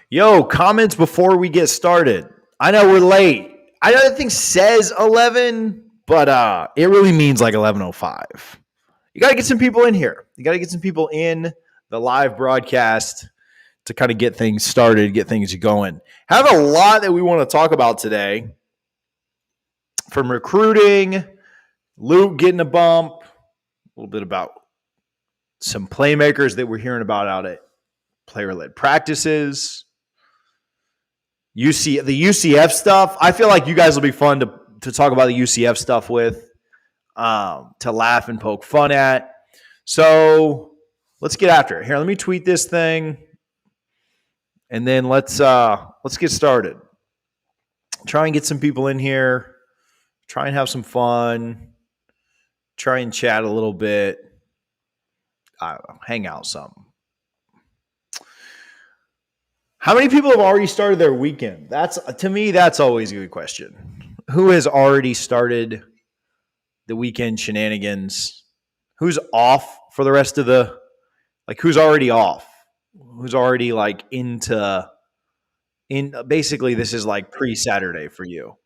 Yo, comments before we get started. I know we're late. I know that thing says 11, but it really means like 11:05. You got to get some people in here. You got to get some people in the live broadcast to kind of get things started, get things going. Have a lot that we want to talk about today, from recruiting, Luke getting a bump, a little bit about some playmakers that we're hearing about out at player-led practices. The UCF stuff. I feel like you guys will be fun to talk about the UCF stuff with, to laugh and poke fun at. So let's get after it. Here, let me tweet this thing, and then let's get started. Try and get some people in here. Try and have some fun. Try and chat a little bit. I don't know, hang out some. How many people have already started their weekend? To me, that's always a good question. Who has already started the weekend shenanigans? Who's off for the rest of who's already off? Who's already basically this is like pre-Saturday for you.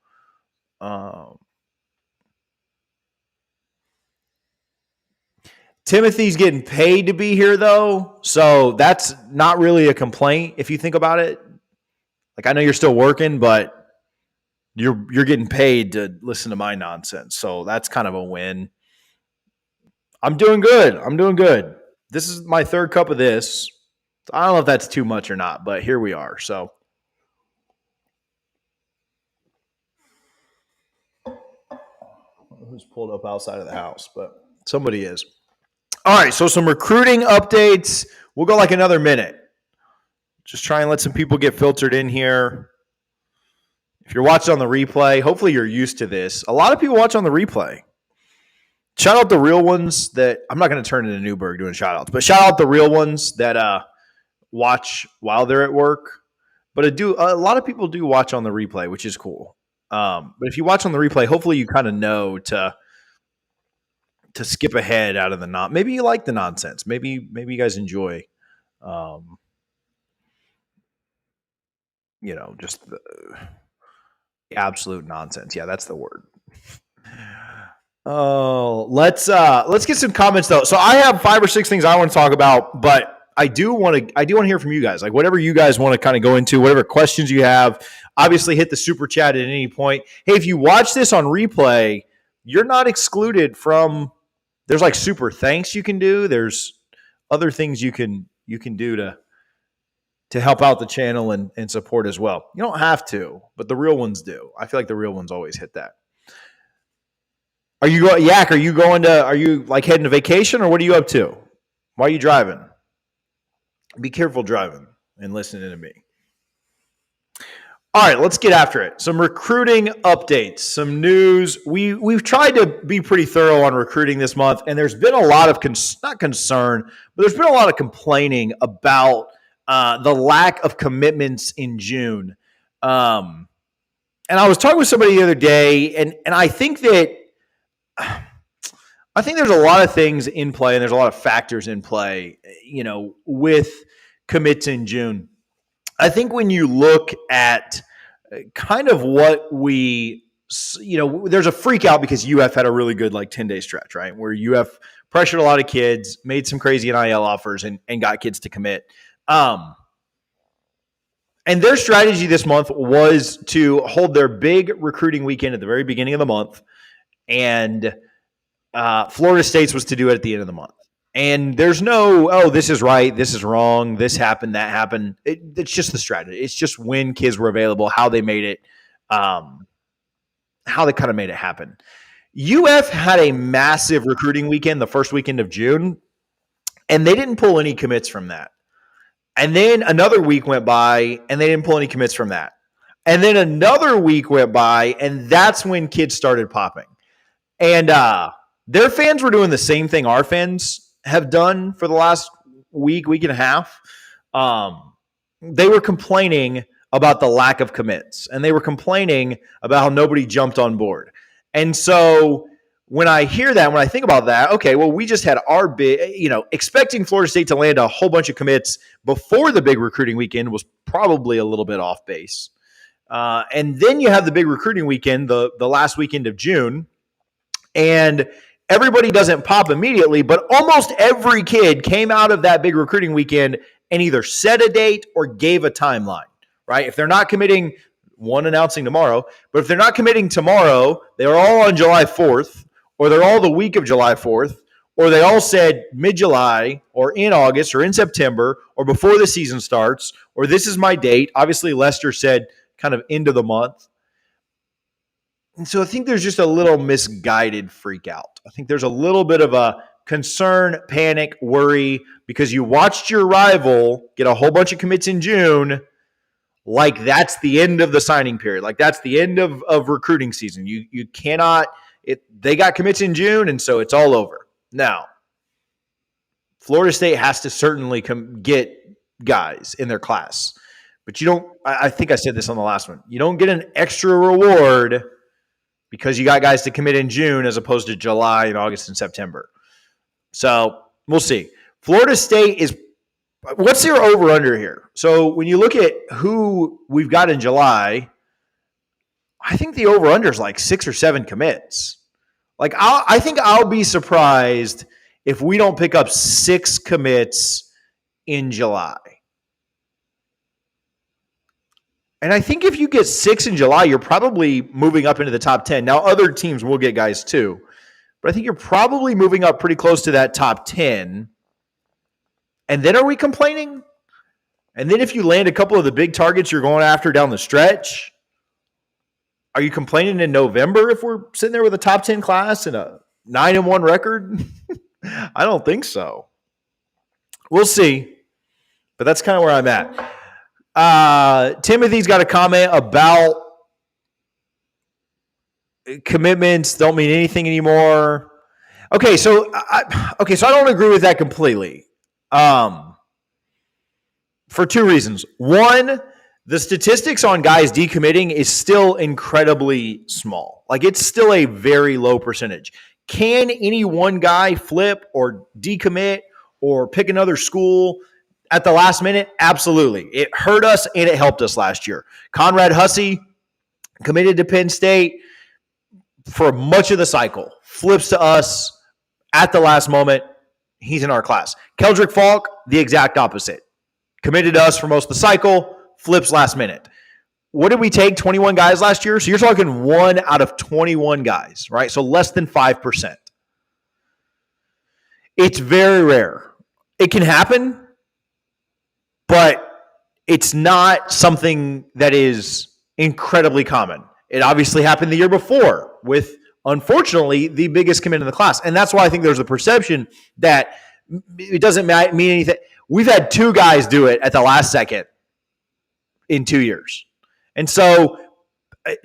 Timothy's getting paid to be here, though, so that's not really a complaint if you think about it. Like, I know you're still working, but you're getting paid to listen to my nonsense, so that's kind of a win. I'm doing good. This is my third cup of this. I don't know if that's too much or not, but here we are. So, who's pulled up outside of the house? But somebody is. All right, so some recruiting updates. We'll go like another minute. Just try and let some people get filtered in here. If you're watching on the replay, hopefully you're used to this. A lot of people watch on the replay. Shout out the real ones that – I'm not going to turn into Newberg doing shout-outs, but shout out the real ones that watch while they're at work. But a lot of people do watch on the replay, which is cool. But if you watch on the replay, hopefully you kind of know to skip ahead out of the maybe you like the nonsense. Maybe you guys enjoy, just the absolute nonsense. Yeah, that's the word. Oh, let's get some comments though. So I have 5 or 6 things I want to talk about, but I do want to hear from you guys. Like, whatever you guys want to kind of go into, whatever questions you have, obviously hit the super chat at any point. Hey, if you watch this on replay, you're not excluded from. There's like super thanks you can do. There's other things you can do to help out the channel and support as well. You don't have to, but the real ones do. I feel like the real ones always hit that. Are you like heading to vacation, or what are you up to? Why are you driving? Be careful driving and listening to me. All right, let's get after it. Some recruiting updates, some news. We've tried to be pretty thorough on recruiting this month, and there's been a lot of not concern, but there's been a lot of complaining about the lack of commitments in June. And I was talking with somebody the other day, and I think there's a lot of things in play, and there's a lot of factors in play, with commits in June. I think when you look at kind of what there's a freak out because UF had a really good 10-day stretch, right? Where UF pressured a lot of kids, made some crazy NIL offers, and got kids to commit. And their strategy this month was to hold their big recruiting weekend at the very beginning of the month, and Florida State's was to do it at the end of the month. And there's no, this is right, this is wrong, this happened, that happened. It's just the strategy. It's just when kids were available, how they made it, how they kind of made it happen. UF had a massive recruiting weekend the first weekend of June, and they didn't pull any commits from that. And then another week went by, and they didn't pull any commits from that. And then another week went by, and that's when kids started popping. And their fans were doing the same thing our fans have done for the last week and a half. They were complaining about the lack of commits, and they were complaining about how nobody jumped on board. And so when I hear that, when I think about that, okay, well, we just had our big, expecting Florida State to land a whole bunch of commits before the big recruiting weekend was probably a little bit off base. And then you have the big recruiting weekend, the last weekend of June, and everybody doesn't pop immediately, but almost every kid came out of that big recruiting weekend and either set a date or gave a timeline, right? If they're not committing, one announcing tomorrow, but if they're not committing tomorrow, they're all on July 4th, or they're all the week of July 4th, or they all said mid-July or in August or in September or before the season starts, or this is my date. Obviously, Lester said kind of end of the month. And so I think there's just a little misguided freak out. I think there's a little bit of a concern, panic, worry, because you watched your rival get a whole bunch of commits in June, like that's the end of the signing period. Like that's the end of recruiting season. You cannot – they got commits in June, and so it's all over. Now, Florida State has to certainly get guys in their class. But you don't – I think I said this on the last one. You don't get an extra reward because you got guys to commit in June as opposed to July and August and September. So we'll see. Florida State is – what's their over-under here? So when you look at who we've got in July, I think the over-under is like 6 or 7 commits. Like I think I'll be surprised if we don't pick up 6 commits in July. And I think if you get 6 in July, you're probably moving up into the top 10. Now, other teams will get guys too. But I think you're probably moving up pretty close to that top 10. And then are we complaining? And then if you land a couple of the big targets you're going after down the stretch, are you complaining in November if we're sitting there with a top 10 class and a 9-1 record? I don't think so. We'll see. But that's kind of where I'm at. Timothy's got a comment about commitments don't mean anything anymore. Okay, so I don't agree with that completely. For 2 reasons. One, the statistics on guys decommitting is still incredibly small. Like it's still a very low percentage. Can any one guy flip or decommit or pick another school at the last minute? Absolutely. It hurt us and it helped us last year. Conrad Hussey committed to Penn State for much of the cycle. Flips to us at the last moment. He's in our class. Keldrick Falk, the exact opposite. Committed to us for most of the cycle, flips last minute. What did we take? 21 guys last year? So you're talking 1 out of 21 guys, right? So less than 5%. It's very rare. It can happen, but it's not something that is incredibly common. It obviously happened the year before with, unfortunately, the biggest commit in the class. And that's why I think there's a perception that it doesn't mean anything. We've had 2 guys do it at the last second in 2 years. And so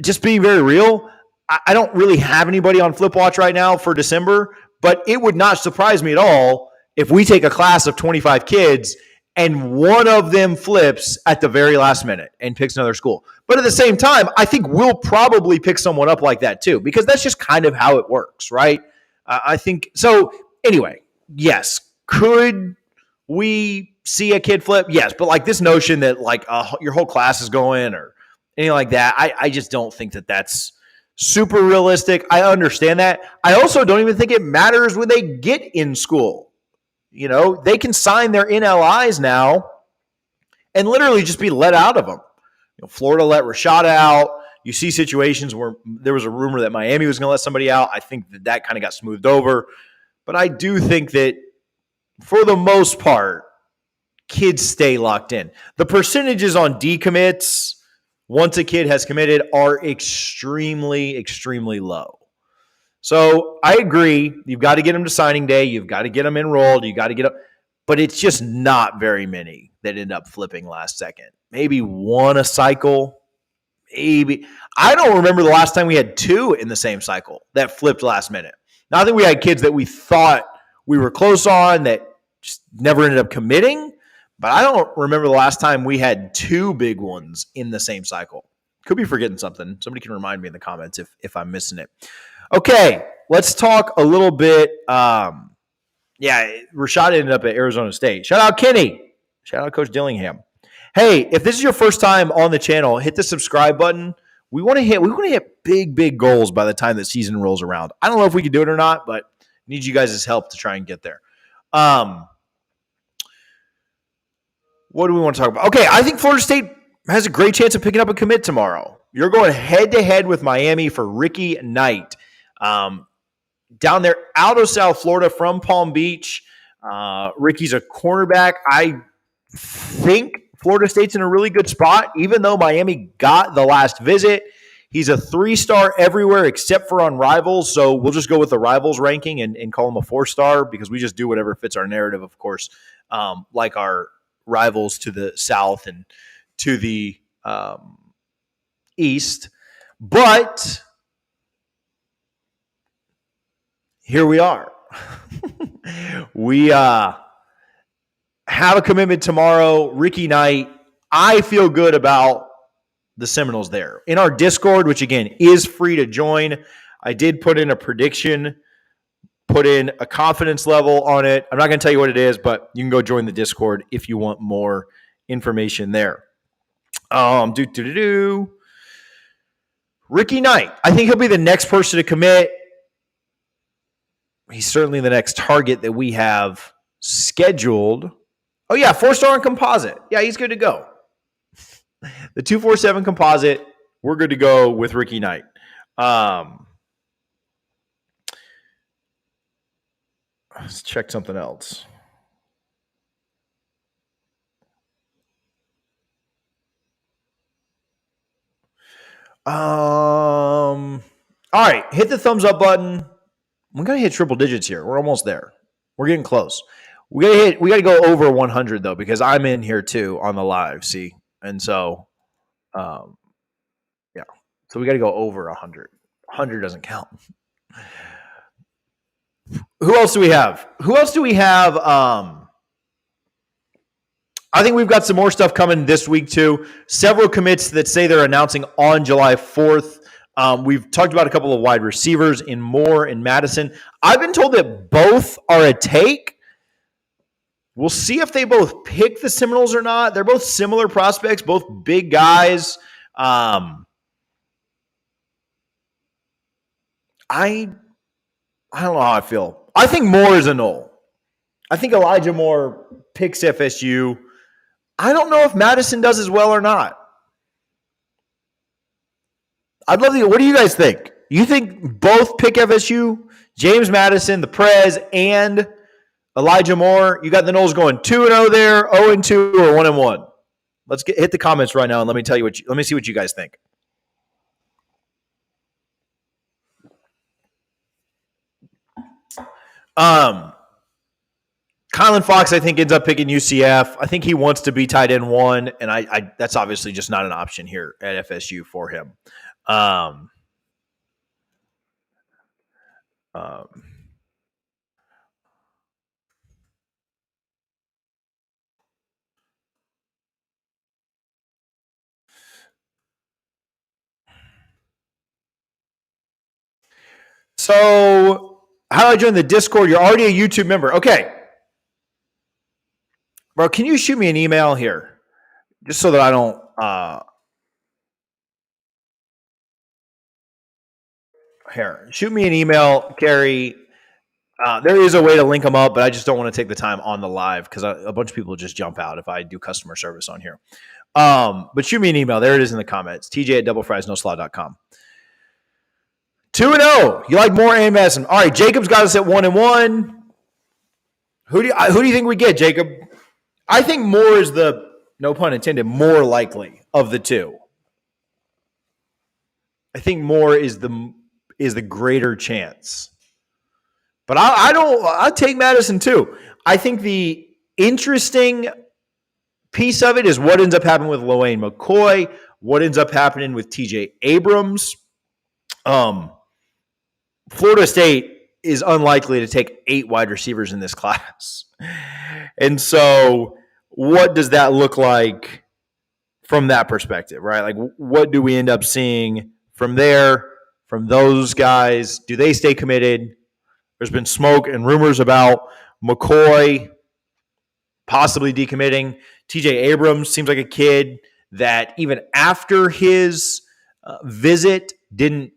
just being very real, I don't really have anybody on Flip Watch right now for December, but it would not surprise me at all if we take a class of 25 kids and one of them flips at the very last minute and picks another school. But at the same time, I think we'll probably pick someone up like that too, because that's just kind of how it works, right? I think so. Anyway, yes. Could we see a kid flip? Yes. But like this notion that like your whole class is going or anything like that, I just don't think that that's super realistic. I understand that. I also don't even think it matters when they get in school. You know, they can sign their NLIs now and literally just be let out of them. You know, Florida let Rashada out. You see situations where there was a rumor that Miami was going to let somebody out. I think that kind of got smoothed over. But I do think that for the most part, kids stay locked in. The percentages on decommits once a kid has committed are extremely, extremely low. So I agree. You've got to get them to signing day. You've got to get them enrolled. You got to get them. But it's just not very many that end up flipping last second. Maybe 1 a cycle. Maybe. I don't remember the last time we had 2 in the same cycle that flipped last minute. Now, I think we had kids that we thought we were close on that just never ended up committing. But I don't remember the last time we had 2 big ones in the same cycle. Could be forgetting something. Somebody can remind me in the comments if I'm missing it. Okay, let's talk a little bit. Rashad ended up at Arizona State. Shout out Kenny. Shout out Coach Dillingham. Hey, if this is your first time on the channel, hit the subscribe button. We want to hit big goals by the time the season rolls around. I don't know if we can do it or not, but need you guys' help to try and get there. What do we want to talk about? Okay, I think Florida State has a great chance of picking up a commit tomorrow. You're going head-to-head with Miami for Ricky Knight. Down there out of South Florida from Palm Beach. Ricky's a cornerback. I think Florida State's in a really good spot, even though Miami got the last visit. He's a 3-star everywhere except for on Rivals, so we'll just go with the Rivals ranking and call him a 4-star because we just do whatever fits our narrative, of course, like our rivals to the south and to the east. But here we are. We have a commitment tomorrow. Ricky Knight. I feel good about the Seminoles there. In our Discord, which again is free to join, I did put in a prediction, put in a confidence level on it. I'm not going to tell you what it is, but you can go join the Discord if you want more information there. Ricky Knight. I think he'll be the next person to commit. He's certainly the next target that we have scheduled. Oh, yeah, 4-star on composite. Yeah, he's good to go. The 247 composite, we're good to go with Ricky Knight. Let's check something else. All right, hit the thumbs up button. We got to hit triple digits here. We're almost there. We're getting close. We got to go over 100 though, because I'm in here too on the live. See, and so, So we got to go over 100. 100 doesn't count. Who else do we have? I think we've got some more stuff coming this week too. Several commits that say they're announcing on July 4th. We've talked about a couple of wide receivers in Moore and Madison. I've been told that both are a take. We'll see if they both pick the Seminoles or not. They're both similar prospects, both big guys. I don't know how I feel. I think Moore is a null. I think Elijah Moore picks FSU. I don't know if Madison does as well or not. I'd love to. What do you guys think? You think both pick FSU? James Madison, the Prez, and Elijah Moore. You got the Noles going 2-0 there, 0-2, or 1-1. Let's hit the comments right now and let me tell you let me see what you guys think. Kylan Fox, I think, ends up picking UCF. I think he wants to be tight end 1, and I that's obviously just not an option here at FSU for him. So how do I join the Discord? You're already a YouTube member. Okay. Bro, can you shoot me an email here? Just so that I don't here. Shoot me an email, Carrie. There is a way to link them up, but I just don't want to take the time on the live because a bunch of people just jump out if I do customer service on here. But shoot me an email. There it is in the comments. TJ@doublefriesnoslaw.com. 2-0. You like Moore and Madison. All right, Jacob's got us at 1-1. Who do you think we get, Jacob? I think Moore is the, no pun intended, more likely of the two. I think Moore is the greater chance. But I'll take Madison too. I think the interesting piece of it is what ends up happening with Loane McCoy, what ends up happening with TJ Abrams. Florida State is unlikely to take 8 wide receivers in this class. And so what does that look like from that perspective, right? Like what do we end up seeing from there from those guys? Do they stay committed? There's been smoke and rumors about McCoy possibly decommitting. TJ Abrams seems like a kid that even after his visit didn't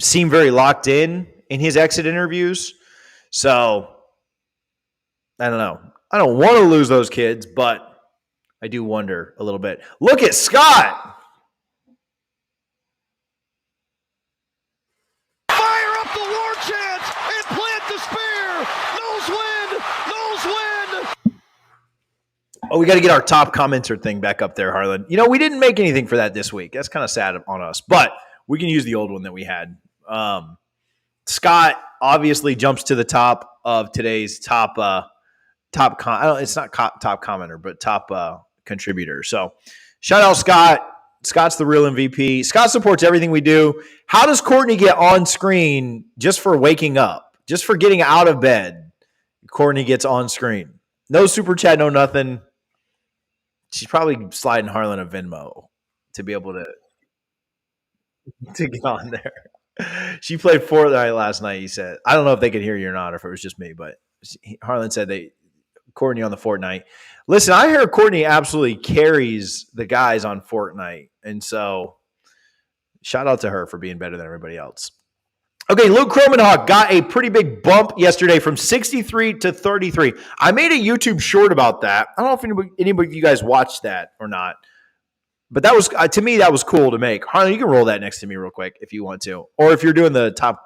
seem very locked in his exit interviews. So I don't know. I don't want to lose those kids, but I do wonder a little bit. Look at Scott. Fire up the war chant and plant the spear. Nose win. Nose win. Oh, we got to get our top commenter thing back up there, Harlan. You know, we didn't make anything for that this week. That's kind of sad on us, but we can use the old one that we had. Scott obviously jumps to the top of today's top it's not top commenter, but top contributor. So shout out Scott. Scott's the real MVP. Scott supports everything we do. How does Courtney get on screen just for waking up, just for getting out of bed? Courtney gets on screen. No super chat, no nothing. She's probably sliding Harlan a Venmo to be able to get on there. She played Fortnite last night, he said. I don't know if they could hear you or not, or if it was just me, but Harlan said Courtney on the Fortnite. Listen, I hear Courtney absolutely carries the guys on Fortnite, and so shout out to her for being better than everybody else. Okay, Luke Cromenhawk got a pretty big bump yesterday from 63 to 33. I made a YouTube short about that. I don't know if anybody of you guys watched that or not, but that was to me that was cool to make. Harlan, you can roll that next to me real quick if you want to, or if you're doing the top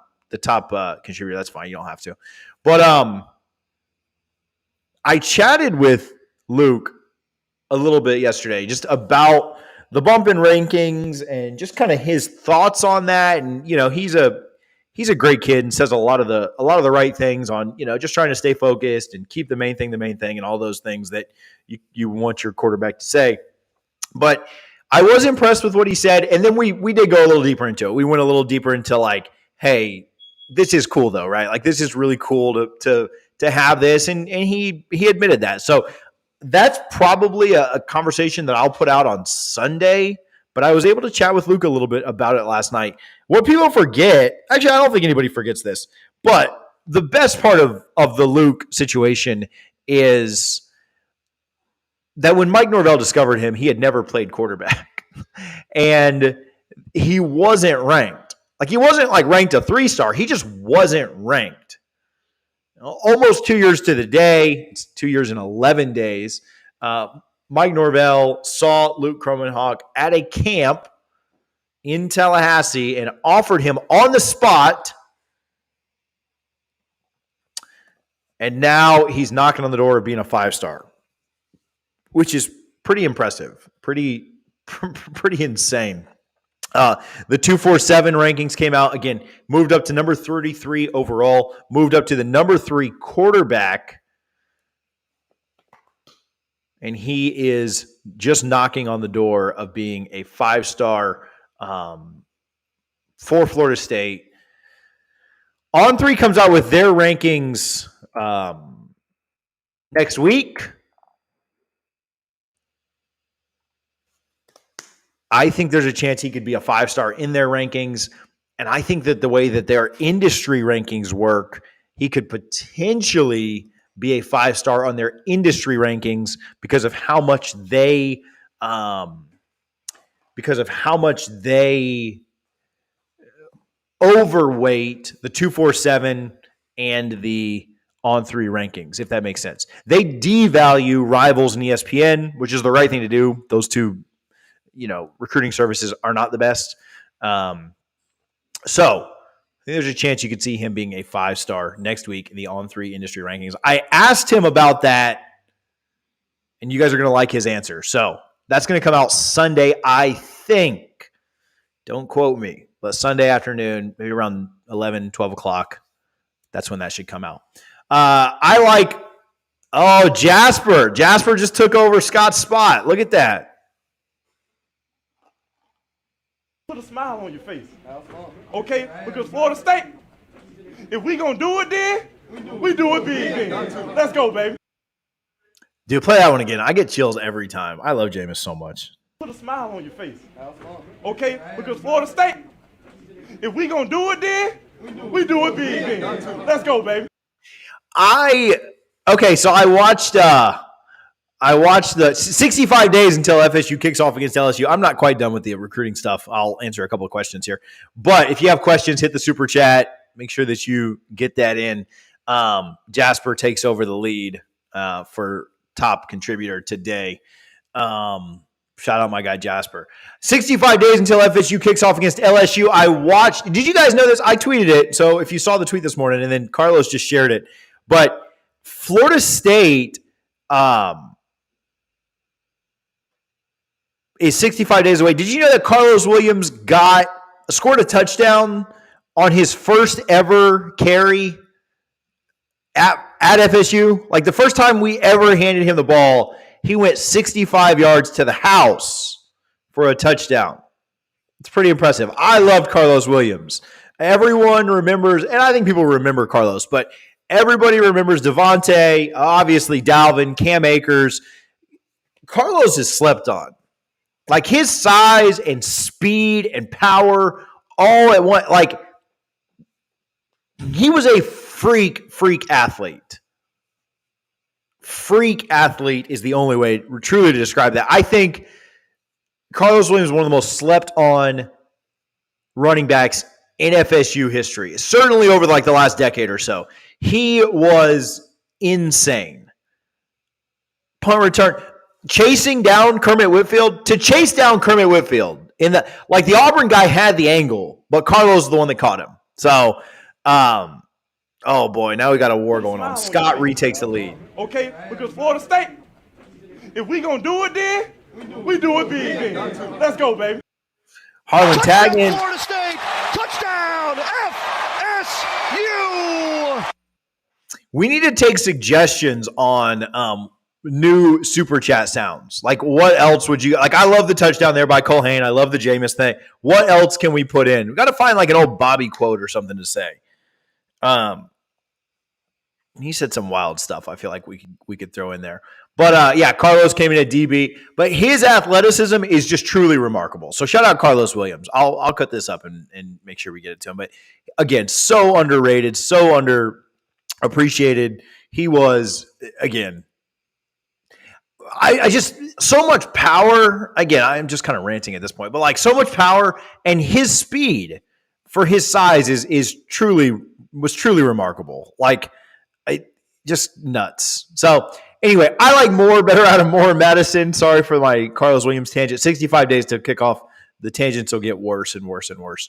contributor, that's fine. You don't have to. But I chatted with Luke a little bit yesterday just about the bump in rankings and just kind of his thoughts on that. And you know, he's a great kid and says a lot of the right things on, you know, just trying to stay focused and keep the main thing, and all those things that you want your quarterback to say. But I was impressed with what he said. And then we did go a little deeper into it. We went a little deeper into like, hey, this is cool though, right? Like this is really cool to have this. And he admitted that. So that's probably a conversation that I'll put out on Sunday. But I was able to chat with Luke a little bit about it last night. What people forget, actually, I don't think anybody forgets this, but the best part of the Luke situation is that when Mike Norvell discovered him, he had never played quarterback. And he wasn't ranked. Like, he wasn't like ranked a 3-star. He just wasn't ranked. Almost 2 years to the day. It's 2 years and 11 days. Mike Norvell saw Luke Cromenhawk at a camp in Tallahassee and offered him on the spot. And now he's knocking on the door of being a 5-star, which is pretty impressive, pretty insane. The 247 rankings came out again, moved up to number 33 overall, moved up to the number 3 quarterback. And he is just knocking on the door of being a 5-star for Florida State. On3 comes out with their rankings next week. I think there's a chance he could be a 5-star in their rankings. And I think that the way that their industry rankings work, he could potentially be a 5-star on their industry rankings because of how much they overweight the 247 and the On3 rankings, if that makes sense. They devalue Rivals and ESPN, which is the right thing to do. Those two, recruiting services are not the best. So I think there's a chance you could see him being a 5-star next week in the On3 industry rankings. I asked him about that, and you guys are going to like his answer. So that's going to come out Sunday, I think. Don't quote me, but Sunday afternoon, maybe around 11, 12 o'clock. That's when that should come out. Jasper. Jasper just took over Scott's spot. Look at that. Put a smile on your face. Okay? Because Florida State, if we gonna do it then, we do it big then. Let's go, baby. Dude, play that one again. I get chills every time. I love Jameis so much. Put a smile on your face. Okay? Because Florida State, if we gonna do it then, we do it big then. Let's go, baby. So I watched the 65 days until FSU kicks off against LSU. I'm not quite done with the recruiting stuff. I'll answer a couple of questions here. But if you have questions, hit the super chat. Make sure that you get that in. Jasper takes over the lead for top contributor today. Shout out my guy Jasper. 65 days until FSU kicks off against LSU. Did you guys know this? I tweeted it. So if you saw the tweet this morning, and then Carlos just shared it. But Florida State is 65 days away. Did you know that Carlos Williams scored a touchdown on his first ever carry at FSU? Like the first time we ever handed him the ball, he went 65 yards to the house for a touchdown. It's pretty impressive. I loved Carlos Williams. Everyone remembers, and I think people remember Carlos, but everybody remembers Devontae, obviously Dalvin, Cam Akers. Carlos is slept on. Like his size and speed and power all at once. Like he was a freak athlete. Freak athlete is the only way truly to describe that. I think Carlos Williams is one of the most slept on running backs in FSU history, certainly over like the last decade or so. He was insane. Punt return, chasing down Kermit Whitfield. To chase down Kermit Whitfield the Auburn guy had the angle, but Carlos is the one that caught him. So, oh boy, now we got a war going on. Scott retakes the lead. Okay, because Florida State, if we gonna do it then, we do it big then. Let's go, baby. Harlan tagging. Florida State, touchdown, FSU. We need to take suggestions on new super chat sounds. Like what else would you like? I love the touchdown there by Cole Hain. I love the Jameis thing. What else can we put in? We got to find like an old Bobby quote or something to say. He said some wild stuff. I feel like we could throw in there. But yeah, Carlos came in at DB, but his athleticism is just truly remarkable. So shout out Carlos Williams. I'll cut this up and make sure we get it to him. But again, so underrated, so underappreciated. He was, again, I just so much power. Again, I'm just kind of ranting at this point, but like so much power, and his speed for his size was truly remarkable. Like just nuts. So anyway, I like better out of Moore and Madison. Sorry for my Carlos Williams tangent. 65 days to kick off. The tangents will get worse and worse and worse.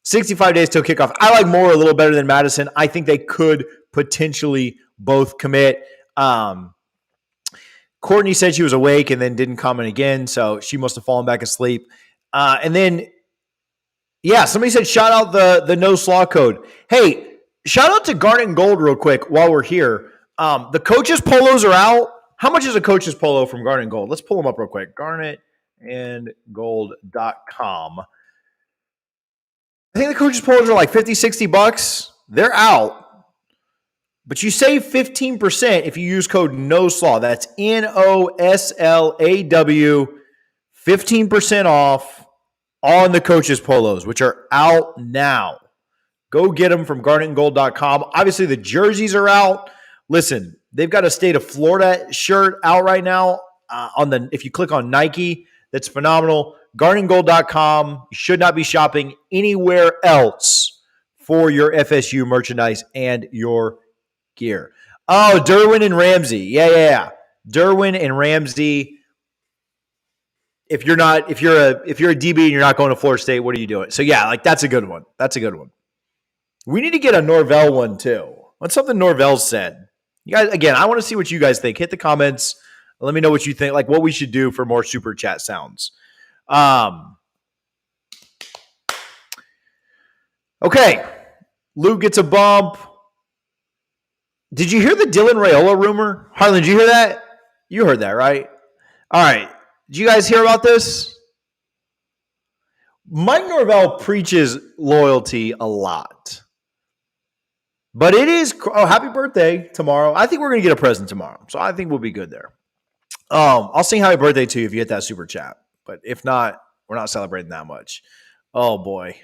65 days till kickoff. I like Moore a little better than Madison. I think they could potentially both commit. Courtney said she was awake and then didn't comment again, so she must have fallen back asleep. And then, yeah, somebody said shout out the no slaw code. Hey, shout out to Garnet and Gold real quick while we're here. The coaches' polos are out. How much is a coach's polo from Garnet and Gold? Let's pull them up real quick. GarnetandGold.com. I think the coaches' polos are like $50-$60. They're out. But you save 15% if you use code NOSLAW. That's NOSLAW. 15% off on the coaches' polos, which are out now. Go get them from GarnetandGold.com. Obviously, the jerseys are out. Listen, they've got a State of Florida shirt out right now. If you click on Nike, that's phenomenal. GarnetandGold.com. You should not be shopping anywhere else for your FSU merchandise and your gear. Oh, Derwin and Ramsey. Yeah. Derwin and Ramsey. If you're a DB and you're not going to Florida State, what are you doing? So yeah, like that's a good one. We need to get a Norvell one too. What's something Norvell said? You guys, again, I want to see what you guys think. Hit the comments. Let me know what you think, like what we should do for more super chat sounds. Okay. Luke gets a bump. Did you hear the Dylan Raiola rumor? Harlan, did you hear that? You heard that, right? All right. Did you guys hear about this? Mike Norvell preaches loyalty a lot. But it is happy birthday tomorrow. I think we're going to get a present tomorrow. So I think we'll be good there. I'll sing happy birthday to you if you hit that super chat. But if not, we're not celebrating that much. Oh, boy.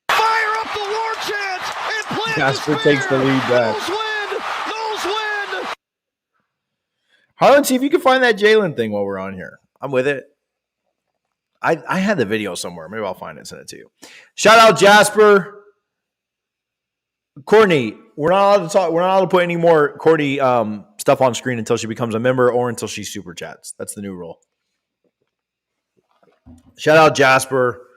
Fire up the war chant and plant Jasper the spear. takes the lead back. Noles win. Noles win. Harlan, see if you can find that Jalen thing while we're on here. I'm with it. I had the video somewhere. Maybe I'll find it and send it to you. Shout out Jasper. Courtney, we're not allowed to talk. We're not allowed to put any more Courtney stuff on screen until she becomes a member or until she super chats. That's the new rule. Shout out Jasper.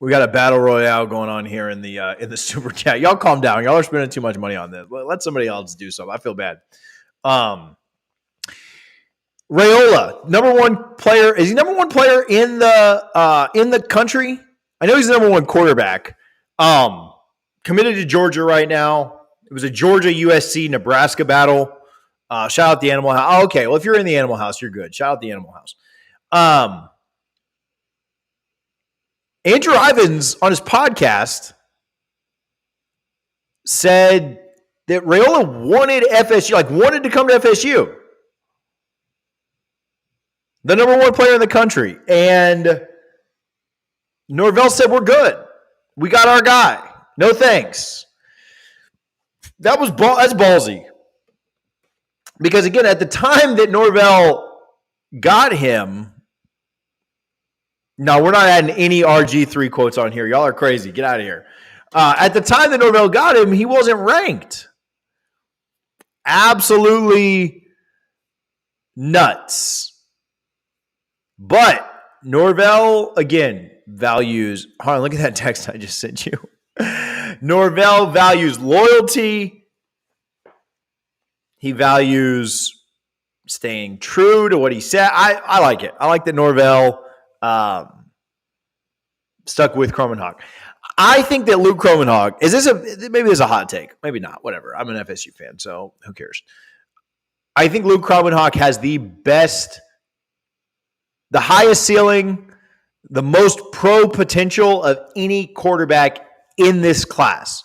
We got a battle royale going on here in the super chat. Y'all calm down. Y'all are spending too much money on this. Let somebody else do something. I feel bad. Raiola, number one player. Is he number one player in the country? I know he's the number one quarterback. Committed to Georgia right now. It was a Georgia USC Nebraska battle. Shout out the Animal House. Oh, okay, well if you're in the Animal House, you're good. Shout out the Animal House. Andrew Ivins on his podcast said that Raiola wanted FSU, wanted to come to FSU. The number one player in the country. And Norvell said, we're good. We got our guy. No thanks. That's ballsy. Because, again, at the time that Norvell got him, no, we're not adding any RG3 quotes on here. Y'all are crazy. Get out of here. At the time that Norvell got him, he wasn't ranked. Absolutely nuts. But Norvell, again, values – hold on, look at that text I just sent you. Norvell values loyalty. He values staying true to what he said. I like it. I like that Norvell stuck with Cromenhawk. I think that Luke Cromenhawk maybe this is a hot take, maybe not. Whatever. I'm an FSU fan, so who cares? I think Luke Cromenhawk has the highest ceiling, the most pro potential of any quarterback in this class.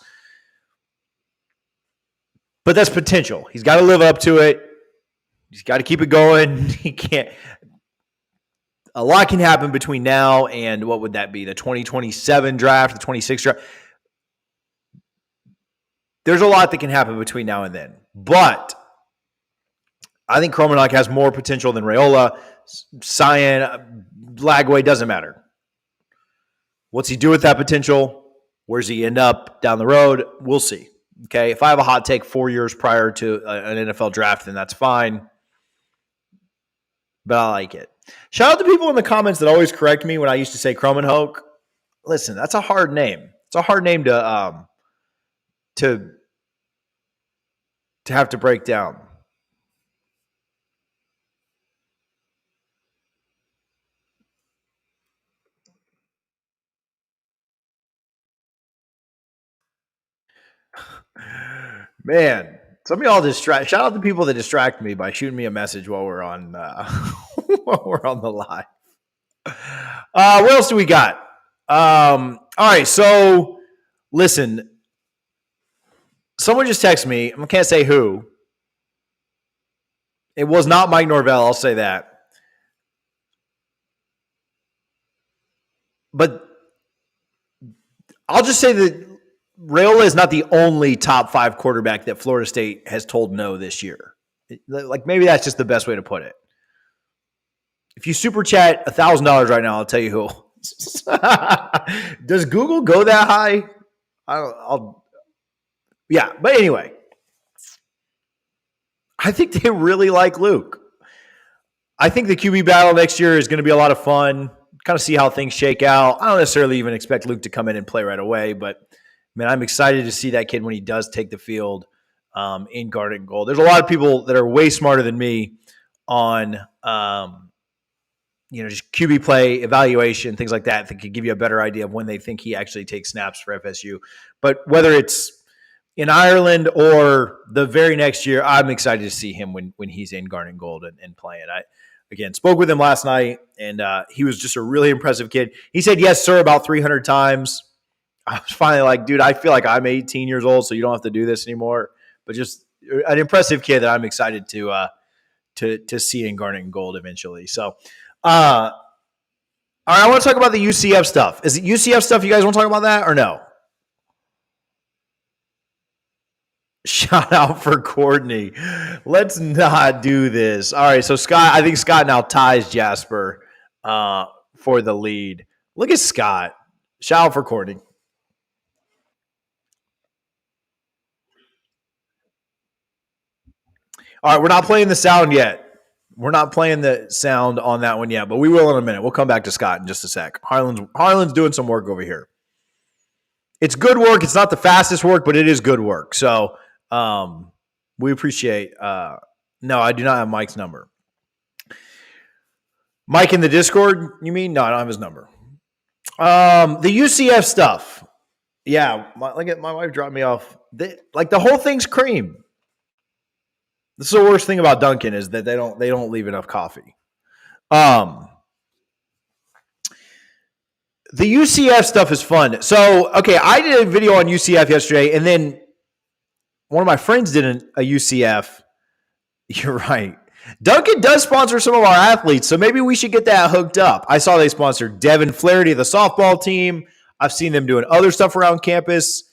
But that's potential. He's got to live up to it. He's got to keep it going. He can't. A lot can happen between now and what would that be? The 2027 draft, the 26 draft. There's a lot that can happen between now and then. But I think Cromenhawk has more potential than Raiola. Cyan, Lagway, doesn't matter. What's he do with that potential? Where's he end up down the road? We'll see. Okay, if I have a hot take 4 years prior to an NFL draft, then that's fine. But I like it. Shout out to people in the comments that always correct me when I used to say Cromenhawk. Listen, that's a hard name. It's a hard name to have to break down. Man, some of y'all distract. Shout out to people that distract me by shooting me a message while we're on the live. What else do we got? All right, so listen. Someone just texted me. I can't say who. It was not Mike Norvell. I'll say that. But I'll just say that Raiola is not the only top 5 quarterback that Florida State has told no this year. Maybe that's just the best way to put it. If you super chat $1,000 right now, I'll tell you who. Does Google go that high? Yeah, but anyway. I think they really like Luke. I think the QB battle next year is going to be a lot of fun. Kind of see how things shake out. I don't necessarily even expect Luke to come in and play right away, but man, I'm excited to see that kid when he does take the field in Garden Gold. There's a lot of people that are way smarter than me on just QB play, evaluation, things like that could give you a better idea of when they think he actually takes snaps for FSU. But whether it's in Ireland or the very next year, I'm excited to see him when he's in Garden Gold and playing. I, again, spoke with him last night, and he was just a really impressive kid. He said yes, sir, about 300 times. I was finally like, dude, I feel like I'm 18 years old, so you don't have to do this anymore. But just an impressive kid that I'm excited to see in Garnet and Gold eventually. So, all right, I want to talk about the UCF stuff. Is it UCF stuff? You guys want to talk about that or no? Shout out for Courtney. Let's not do this. All right, so I think Scott now ties Jasper for the lead. Look at Scott. Shout out for Courtney. All right, we're not playing the sound yet. We're not playing the sound on that one yet, but we will in a minute. We'll come back to Scott in just a sec. Harlan's doing some work over here. It's good work. It's not the fastest work, but it is good work. So we appreciate. No, I do not have Mike's number. Mike in the Discord, you mean? No, I don't have his number. The UCF stuff. Yeah, my wife dropped me off. The whole thing's cream. This is the worst thing about Dunkin' is that they don't leave enough coffee. The UCF stuff is fun. So, okay, I did a video on UCF yesterday, and then one of my friends did a UCF. You're right. Dunkin' does sponsor some of our athletes, so maybe we should get that hooked up. I saw they sponsored Devin Flaherty, the softball team. I've seen them doing other stuff around campus.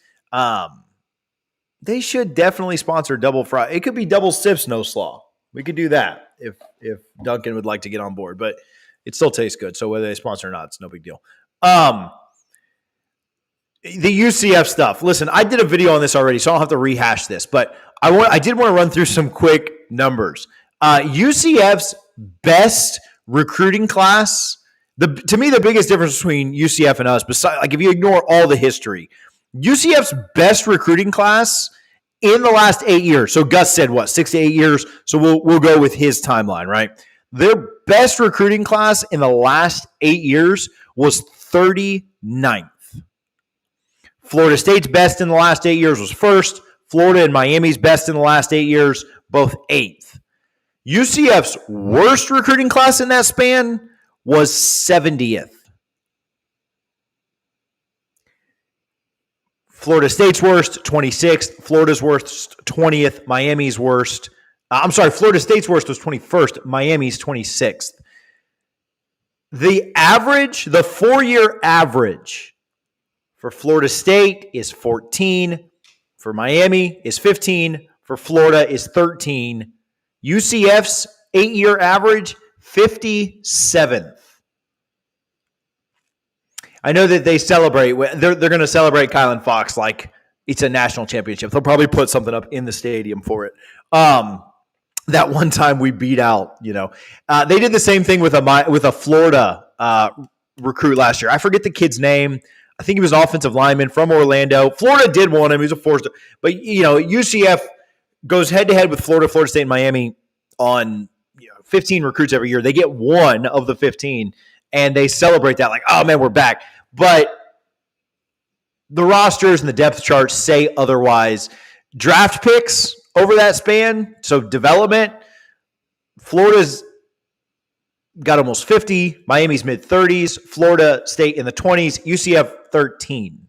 They should definitely sponsor Double Fry. It could be Double Sips, No Slaw. We could do that if Dunkin' would like to get on board, but it still tastes good. So whether they sponsor or not, it's no big deal. The UCF stuff. Listen, I did a video on this already, so I don't have to rehash this, but I did want to run through some quick numbers. UCF's best recruiting class. To me, the biggest difference between UCF and us, besides, like if you ignore all the history, UCF's best recruiting class in the last 8 years. So Gus said, 6 to 8 years? So we'll go with his timeline, right? Their best recruiting class in the last 8 years was 39th. Florida State's best in the last 8 years was first. Florida and Miami's best in the last 8 years, both 8th. UCF's worst recruiting class in that span was 70th. Florida State's worst, 26th. Florida's worst, 20th. Miami's worst. Florida State's worst was 21st. Miami's 26th. The 4-year average for Florida State is 14. For Miami is 15. For Florida is 13. UCF's 8-year average, 57th. I know that they celebrate. They're going to celebrate Kylan Fox like it's a national championship. They'll probably put something up in the stadium for it. That one time we beat out, they did the same thing with a Florida recruit last year. I forget the kid's name. I think he was an offensive lineman from Orlando. Florida did want him. He was a force. But, UCF goes head-to-head with Florida State, and Miami on 15 recruits every year. They get one of the 15, and they celebrate that like, oh, man, we're back. But the rosters and the depth charts say otherwise. Draft picks over that span, so development, Florida's got almost 50, Miami's mid-30s, Florida State in the 20s, UCF 13.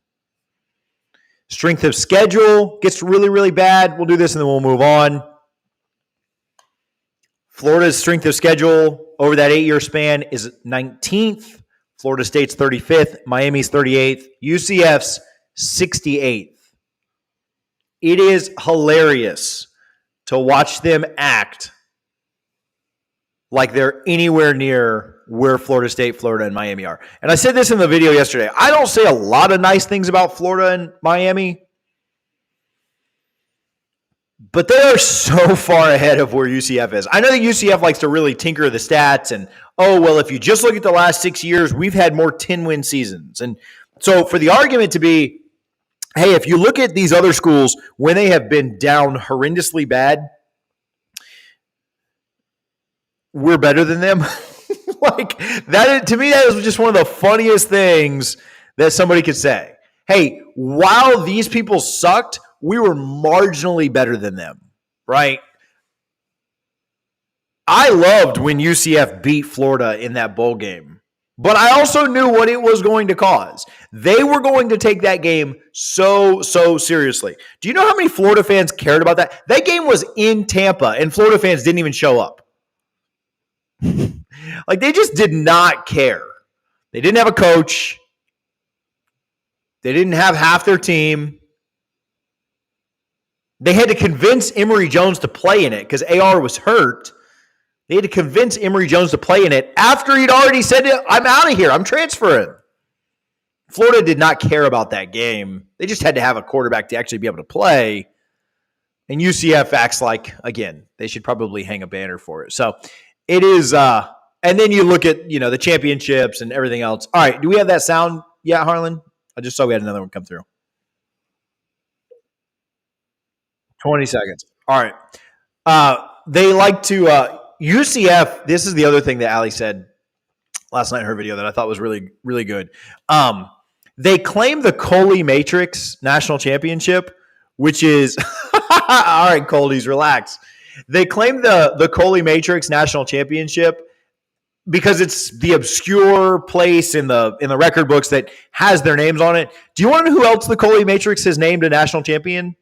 Strength of schedule gets really, really bad. We'll do this and then we'll move on. Florida's strength of schedule over that 8-year span is 19th. Florida State's 35th. Miami's 38th. UCF's 68th. It is hilarious to watch them act like they're anywhere near where Florida State, Florida, and Miami are. And I said this in the video yesterday. I don't say a lot of nice things about Florida and Miami, but they are so far ahead of where UCF is. I know that UCF likes to really tinker the stats and, if you just look at the last 6 years, we've had more 10-win seasons. And so for the argument to be, hey, if you look at these other schools, when they have been down horrendously bad, we're better than them. Like that, to me, that is just one of the funniest things that somebody could say. Hey, while these people sucked, we were marginally better than them, right? I loved when UCF beat Florida in that bowl game But I also knew what it was going to cause. They were going to take that game so seriously. Do you know how many Florida fans cared about that? That game was in Tampa, and Florida fans didn't even show up. Like, they just did not care. They didn't have a coach. They didn't have half their team. They had to convince Emory Jones to play in it because AR was hurt. They had to convince Emory Jones to play in it after he'd already said, I'm out of here. I'm transferring. Florida did not care about that game. They just had to have a quarterback to actually be able to play. And UCF acts like, again, they should probably hang a banner for it. So it is, and then you look at, the championships and everything else. All right, do we have that sound yet, Harlan? I just saw we had another one come through. 20 seconds. All right. They like to, UCF, this is the other thing that Allie said last night in her video that I thought was really, really good. They claim the Coley Matrix National Championship, which is all right, Coldies, relax. They claim the Coley Matrix National Championship because it's the obscure place in the record books that has their names on it. Do you want to know who else the Coley Matrix has named a national champion?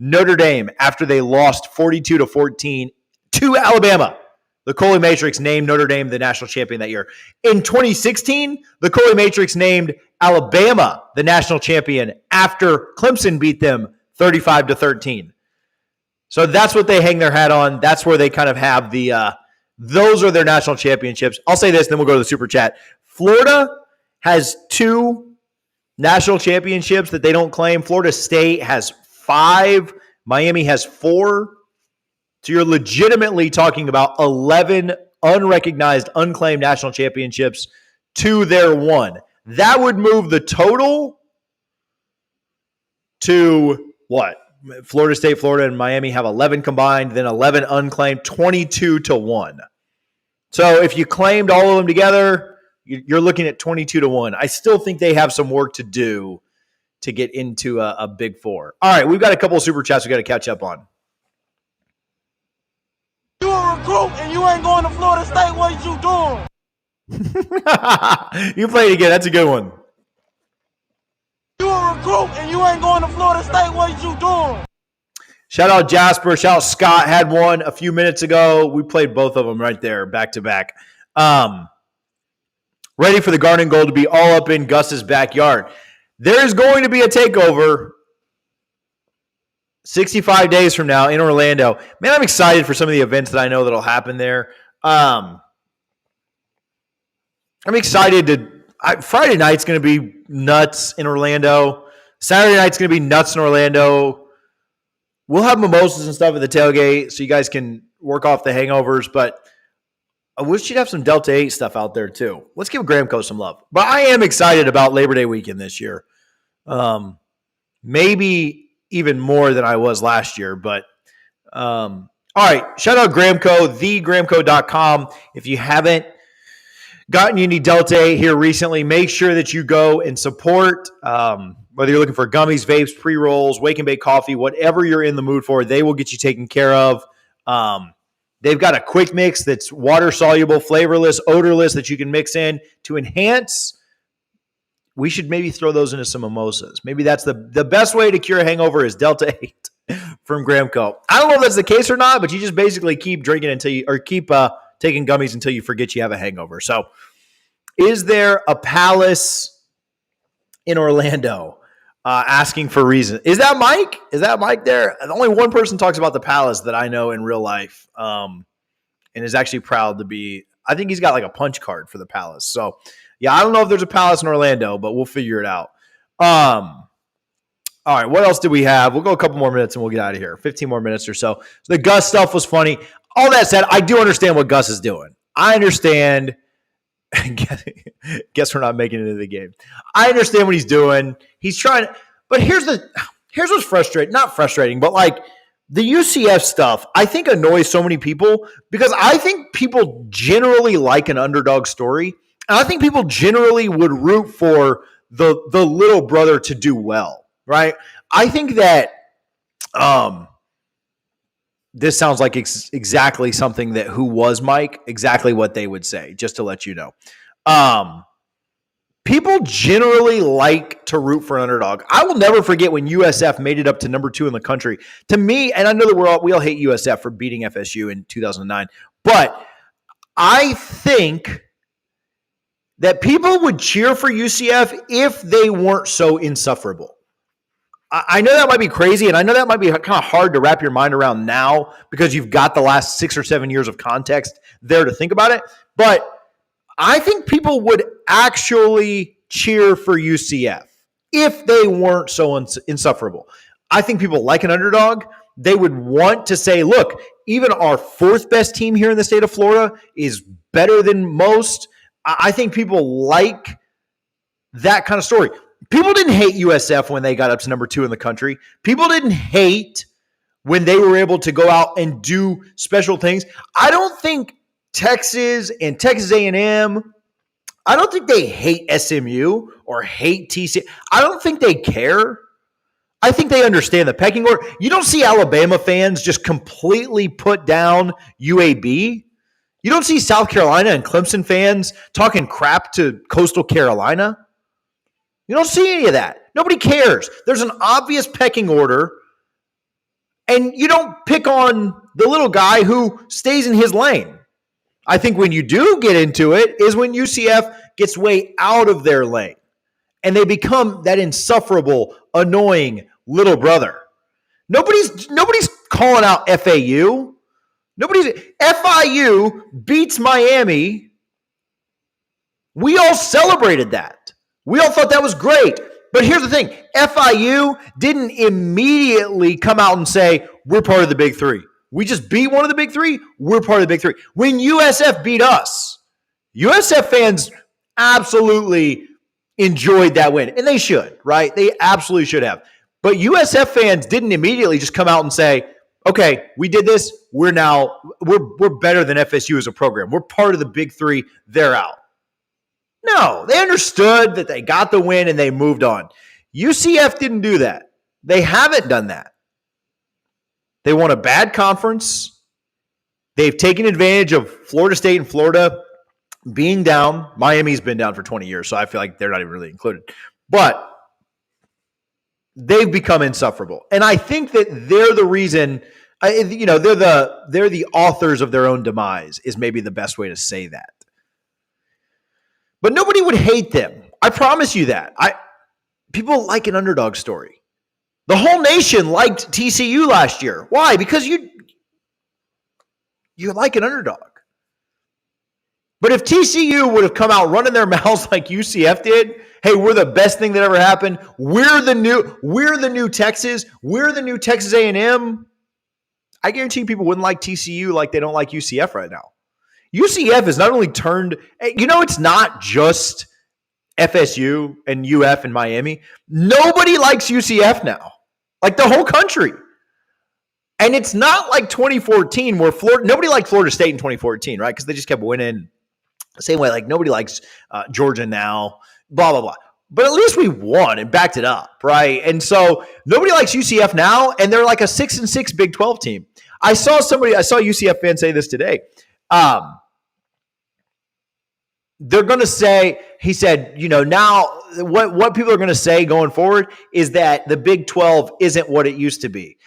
Notre Dame, after they lost 42-14 to Alabama. The Coley Matrix named Notre Dame the national champion that year. In 2016, the Coley Matrix named Alabama the national champion after Clemson beat them 35-13. So that's what they hang their hat on. That's where they kind of have those are their national championships. I'll say this, then we'll go to the super chat. Florida has 2 national championships that they don't claim. Florida State has 5. Miami has 4. So you're legitimately talking about 11 unrecognized, unclaimed national championships to their 1. That would move the total to what? Florida State, Florida, and Miami have 11 combined, then 11 unclaimed, 22-1. So if you claimed all of them together, you're looking at 22-1. I still think they have some work to do to get into a Big Four. All right, we've got a couple of super chats we got to catch up on. You a recruit and you ain't going to Florida State, what you doing? You play it again. That's a good one. You a recruit and you ain't going to Florida State, what you doing? Shout out Jasper. Shout out Scott. Had one a few minutes ago. We played both of them right there, back to back. Ready for the Garden Gold to be all up in Gus's backyard. There is going to be a takeover 65 days from now in Orlando. Man, I'm excited for some of the events that I know that'll happen there. I'm excited Friday night's going to be nuts in Orlando. Saturday night's going to be nuts in Orlando. We'll have mimosas and stuff at the tailgate so you guys can work off the hangovers, but I wish you'd have some Delta 8 stuff out there too. Let's give Gramco some love. But I am excited about Labor Day weekend this year. Maybe even more than I was last year, but all right. Shout out Gramco, thegramco.com. If you haven't gotten any Delta 8 here recently, make sure that you go and support, whether you're looking for gummies, vapes, pre-rolls, wake and bake coffee, whatever you're in the mood for, they will get you taken care of. They've got a quick mix that's water-soluble, flavorless, odorless that you can mix in to enhance. We should maybe throw those into some mimosas. Maybe that's the best way to cure a hangover is Delta 8 from Gramco. I don't know if that's the case or not, but you just basically keep drinking keep taking gummies until you forget you have a hangover. So is there a Palace in Orlando? Asking for reason. Is that Mike? Is that Mike there? Only one person talks about the Palace that I know in real life, and is actually proud to be. I think he's got like a punch card for the Palace. So, yeah, I don't know if there's a Palace in Orlando, but we'll figure it out. All right, what else do we have? We'll go a couple more minutes and we'll get out of here. 15 more minutes or so. So the Gus stuff was funny. All that said, I do understand what Gus is doing. I understand. Guess we're not making it into the game. I understand what he's doing. He's trying to, but here's what's frustrating. Not frustrating, but like the UCF stuff, I think annoys so many people because I think people generally like an underdog story. And I think people generally would root for the little brother to do well, right? I think that this sounds like exactly something that Who Was Mike, exactly what they would say, just to let you know. People generally like to root for an underdog. I will never forget when USF made it up to number 2 in the country. To me, and I know that we all hate USF for beating FSU in 2009, but I think that people would cheer for UCF if they weren't so insufferable. I know that might be crazy, and I know that might be kind of hard to wrap your mind around now because you've got the last 6 or 7 years of context there to think about it. But I think people would actually cheer for UCF if they weren't so insufferable. I think people like an underdog. They would want to say, look, even our 4th best team here in the state of Florida is better than most. I think people like that kind of story. People didn't hate USF when they got up to number 2 in the country. People didn't hate when they were able to go out and do special things. I don't think Texas and Texas A&M, I don't think they hate SMU or hate TCU. I don't think they care. I think they understand the pecking order. You don't see Alabama fans just completely put down UAB. You don't see South Carolina and Clemson fans talking crap to Coastal Carolina. You don't see any of that. Nobody cares. There's an obvious pecking order, and you don't pick on the little guy who stays in his lane. I think when you do get into it is when UCF gets way out of their lane, and they become that insufferable, annoying little brother. Nobody's calling out FAU. FIU beats Miami. We all celebrated that. We all thought that was great. But here's the thing. FIU didn't immediately come out and say, we're part of the Big Three. We just beat one of the Big Three. We're part of the Big Three. When USF beat us, USF fans absolutely enjoyed that win. And they should, right? They absolutely should have. But USF fans didn't immediately just come out and say, okay, we did this. We're better than FSU as a program. We're part of the Big Three. They're out. No, they understood that they got the win and they moved on. UCF didn't do that. They haven't done that. They won a bad conference. They've taken advantage of Florida State and Florida being down. Miami's been down for 20 years, so I feel like they're not even really included. But they've become insufferable. And I think that they're the reason, they're the authors of their own demise is maybe the best way to say that. But nobody would hate them. I promise you that. People like an underdog story. The whole nation liked TCU last year. Why? Because you like an underdog. But if TCU would have come out running their mouths like UCF did, hey, we're the best thing that ever happened. We're the new Texas. We're the new Texas A&M. I guarantee people wouldn't like TCU like they don't like UCF right now. UCF has not only turned, it's not just FSU and UF and Miami. Nobody likes UCF now, like the whole country. And it's not like 2014 where nobody liked Florida State in 2014, right? Because they just kept winning. Same way, like nobody likes Georgia now, blah, blah, blah. But at least we won and backed it up, right? And so nobody likes UCF now, and they're like a 6-6 Big 12 team. I saw a UCF fan say this today. They're going to say, he said, now what people are going to say going forward is that the Big 12 isn't what it used to be.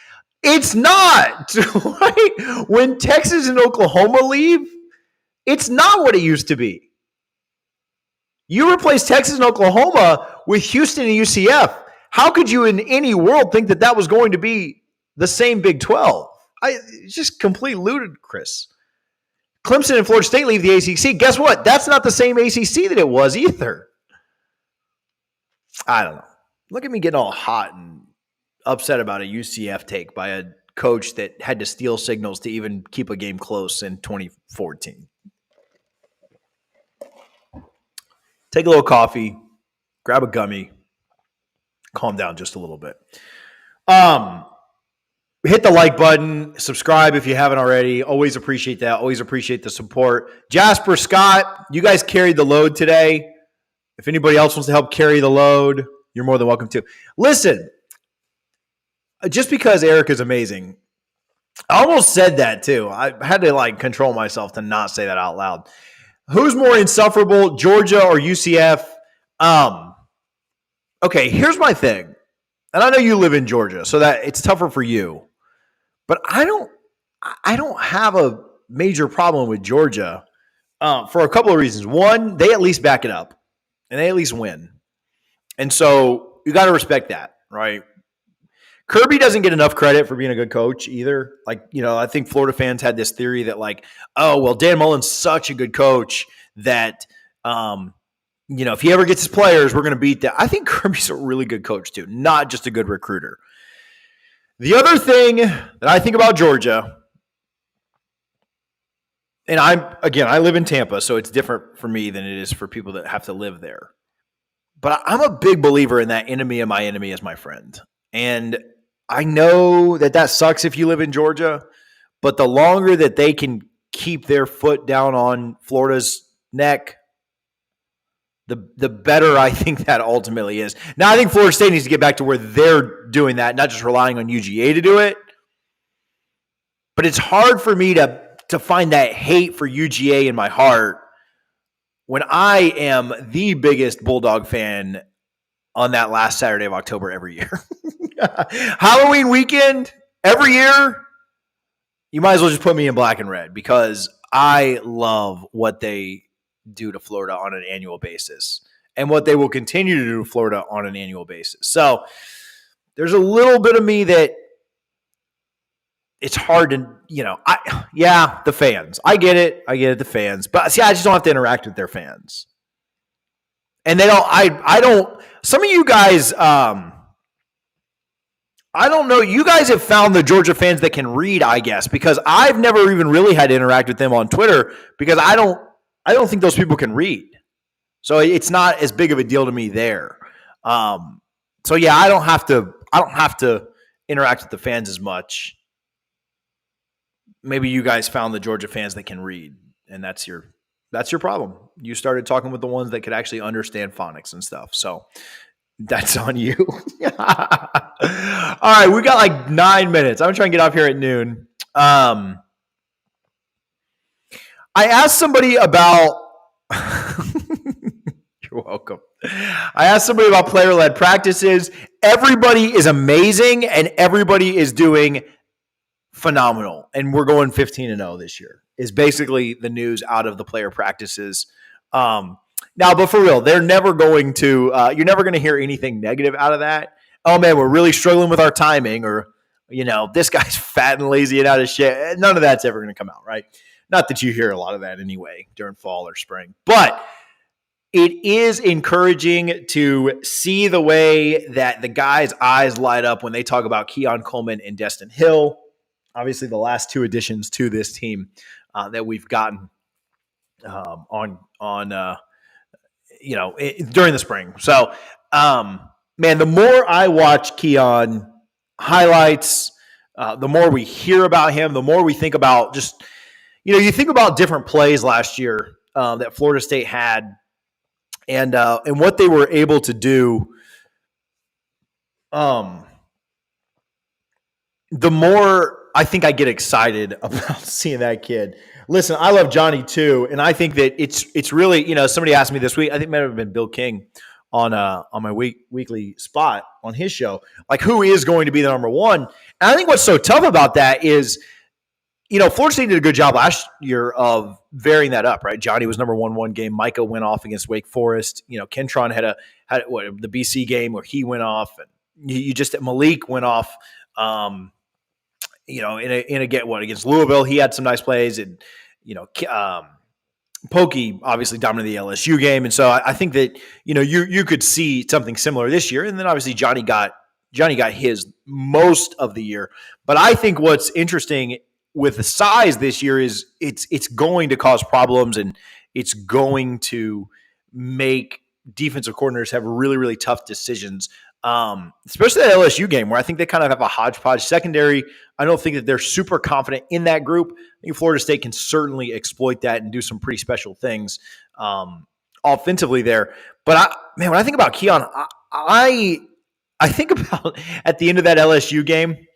It's not, right? When Texas and Oklahoma leave, it's not what it used to be. You replace Texas and Oklahoma with Houston and UCF. How could you in any world think that was going to be the same Big 12? It's just complete ludicrous. Clemson and Florida State leave the ACC. Guess what? That's not the same ACC that it was either. I don't know. Look at me getting all hot and upset about a UCF take by a coach that had to steal signals to even keep a game close in 2014. Take a little coffee, grab a gummy, calm down just a little bit. Hit the like button, subscribe if you haven't already. Always appreciate that. Always appreciate the support. Jasper, Scott, you guys carried the load today. If anybody else wants to help carry the load, you're more than welcome to. Listen, just because Eric is amazing, I almost said that too. I had to control myself to not say that out loud. Who's more insufferable, Georgia or UCF? Okay, here's my thing. And I know you live in Georgia, so that it's tougher for you. But I don't have a major problem with Georgia for a couple of reasons. One, they at least back it up, and they at least win. And so you got to respect that, right? Kirby doesn't get enough credit for being a good coach either. Like, I think Florida fans had this theory that like, oh, well, Dan Mullen's such a good coach that, if he ever gets his players, we're going to beat that. I think Kirby's a really good coach too, not just a good recruiter. The other thing that I think about Georgia, and I live in Tampa, so it's different for me than it is for people that have to live there. But I'm a big believer in that enemy of my enemy is my friend. And I know that sucks if you live in Georgia, but the longer that they can keep their foot down on Florida's neck, the better I think that ultimately is. Now, I think Florida State needs to get back to where they're doing that, not just relying on UGA to do it. But it's hard for me to find that hate for UGA in my heart when I am the biggest Bulldog fan on that last Saturday of October every year. Halloween weekend, every year, you might as well just put me in black and red because I love what they do to Florida on an annual basis and what they will continue to do to Florida on an annual basis. So there's a little bit of me that it's hard to, the fans. I get it, the fans. But see, I just don't have to interact with their fans. And they don't, I don't, some of you guys, I don't know. You guys have found the Georgia fans that can read, I guess, because I've never even really had to interact with them on Twitter because I don't think those people can read. So it's not as big of a deal to me there. So yeah, I don't have to interact with the fans as much. Maybe you guys found the Georgia fans that can read, and that's your problem. You started talking with the ones that could actually understand phonics and stuff. So that's on you. All right, we got like 9 minutes. I'm trying to get off here at noon. I asked somebody about you're welcome. I asked somebody about player-led practices. Everybody is amazing, and everybody is doing phenomenal. And we're going 15-0 this year is basically the news out of the player practices. Now, but for real, they're never going to you're never going to hear anything negative out of that. Oh, man, we're really struggling with our timing or, this guy's fat and lazy and out of shit. None of that's ever going to come out, right? Not that you hear a lot of that anyway during fall or spring. But it is encouraging to see the way that the guys' eyes light up when they talk about Keon Coleman and Destin Hill. Obviously, the last two additions to this team that we've gotten during the spring. So, man, the more I watch Keon highlights, the more we hear about him, the more we think about just, you think about different plays last year that Florida State had and what they were able to do. The more I think I get excited about seeing that kid. Listen, I love Johnny too, and I think that it's really, somebody asked me this week, I think it might have been Bill King on my weekly spot on his show, like who is going to be the number one. And I think what's so tough about that is, Florida State did a good job last year of varying that up, right? Johnny was number one game. Micah went off against Wake Forest. Kentron had the BC game where he went off, and Malik went off. Against Louisville, he had some nice plays, and Pokey obviously dominated the LSU game, and so I think that you could see something similar this year. And then obviously Johnny got his most of the year, but I think what's interesting with the size this year is it's going to cause problems, and it's going to make defensive coordinators have really, really tough decisions. Especially that LSU game where I think they kind of have a hodgepodge secondary. I don't think that they're super confident in that group. I think Florida State can certainly exploit that and do some pretty special things offensively there. But when I think about Keon, I think about at the end of that LSU game,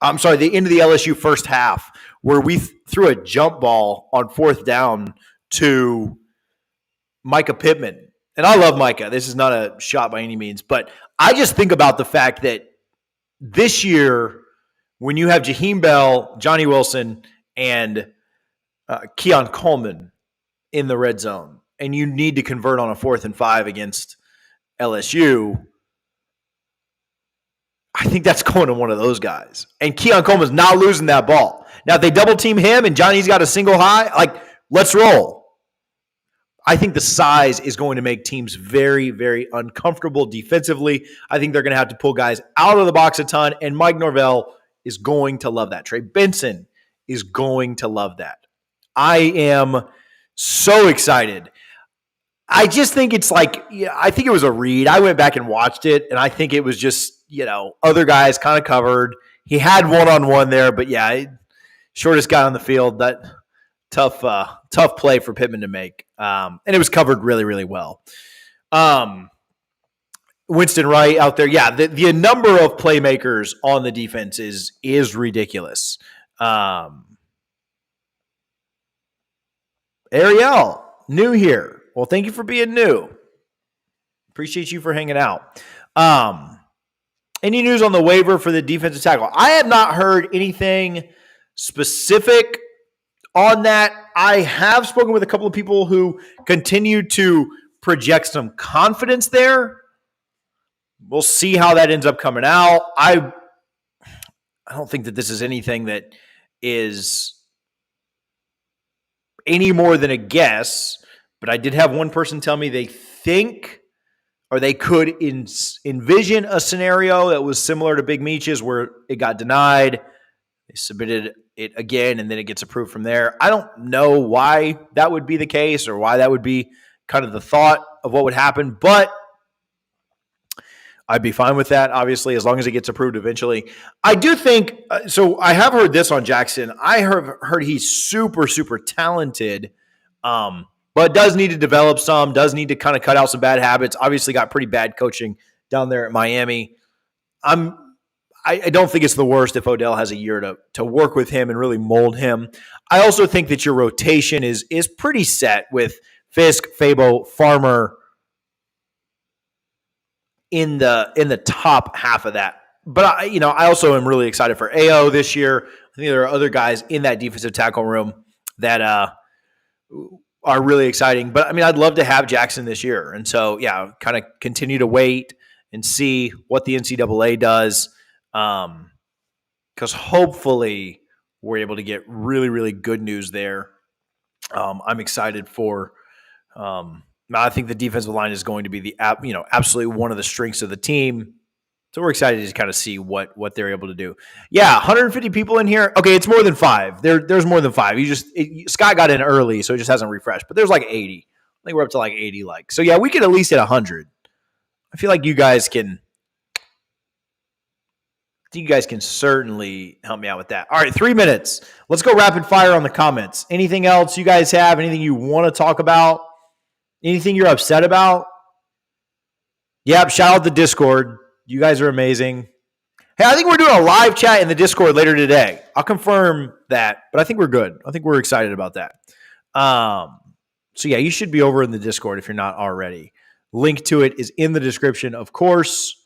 the end of the LSU first half where we threw a jump ball on fourth down to Micah Pittman. And I love Micah. This is not a shot by any means, but I just think about the fact that this year, when you have Jaheim Bell, Johnny Wilson, and Keon Coleman in the red zone, and you need to convert on a 4th and 5 against LSU, I think that's going to one of those guys. And Keon Coleman's not losing that ball. Now, if they double team him and Johnny's got a single high, like, let's roll. I think the size is going to make teams very, very uncomfortable defensively. I think they're going to have to pull guys out of the box a ton, and Mike Norvell is going to love that. Trey Benson is going to love that. I am so excited. I just think it's like, I think it was a read. I went back and watched it, and I think it was just, other guys kind of covered. He had one-on-one there, but shortest guy on the field. That tough play for Pittman to make. And it was covered really, really well. Winston Wright out there. Yeah, the number of playmakers on the defense is ridiculous. Ariel, new here. Well, thank you for being new. Appreciate you for hanging out. Any news on the waiver for the defensive tackle? I have not heard anything specific on that. I have spoken with a couple of people who continue to project some confidence there. We'll see how that ends up coming out. I don't think that this is anything that is any more than a guess, but I did have one person tell me they think or they could envision a scenario that was similar to Big Meech's where it got denied. They submitted it again, and then it gets approved from there. I don't know why that would be the case or why that would be kind of the thought of what would happen, but I'd be fine with that, obviously, as long as it gets approved eventually. I do think so I have heard this on Jackson. I have heard he's super, super talented, but does need to develop some, does need to kind of cut out some bad habits. Obviously got pretty bad coaching down there at Miami. I don't think it's the worst if Odell has a year to work with him and really mold him. I also think that your rotation is pretty set with Fisk, Fabo, Farmer in the top half of that. But I also am really excited for AO this year. I think there are other guys in that defensive tackle room that are really exciting. But I'd love to have Jackson this year. And so, kind of continue to wait and see what the NCAA does. Because hopefully we're able to get really, really good news there. I'm excited for. I think the defensive line is going to be absolutely one of the strengths of the team. So we're excited to kind of see what they're able to do. Yeah, 150 people in here. Okay, it's more than 5. There's more than 5. Scott got in early, so it just hasn't refreshed. But there's like 80. I think we're up to like 80 likes. So yeah, we could at least hit 100. I feel like you guys can. You guys can certainly help me out with that. All right, 3 minutes. Let's go rapid fire on the comments. Anything else you guys have? Anything you want to talk about? Anything you're upset about? Yep, shout out the Discord. You guys are amazing. Hey, I think we're doing a live chat in the Discord later today. I'll confirm that, but I think we're good. I think we're excited about that. So yeah, you should be over in the Discord if you're not already. Link to it is in the description, of course.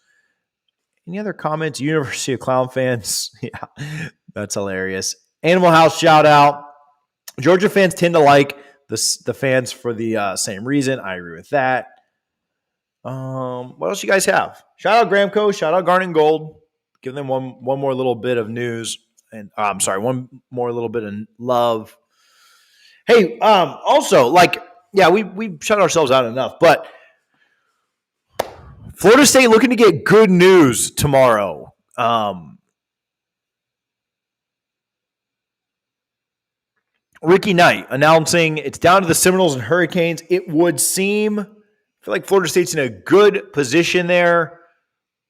Any other comments? University of Clown fans? Yeah, that's hilarious. Animal House shout out. Georgia fans tend to like the fans for the same reason. I agree with that. What else you guys have? Shout out Gramco. Shout out Garnet and Gold. Give them one more little bit of news. And one more little bit of love. Hey, also, we shut ourselves out enough, but Florida State looking to get good news tomorrow. Ricky Knight announcing it's down to the Seminoles and Hurricanes. It would seem, I feel like Florida State's in a good position there.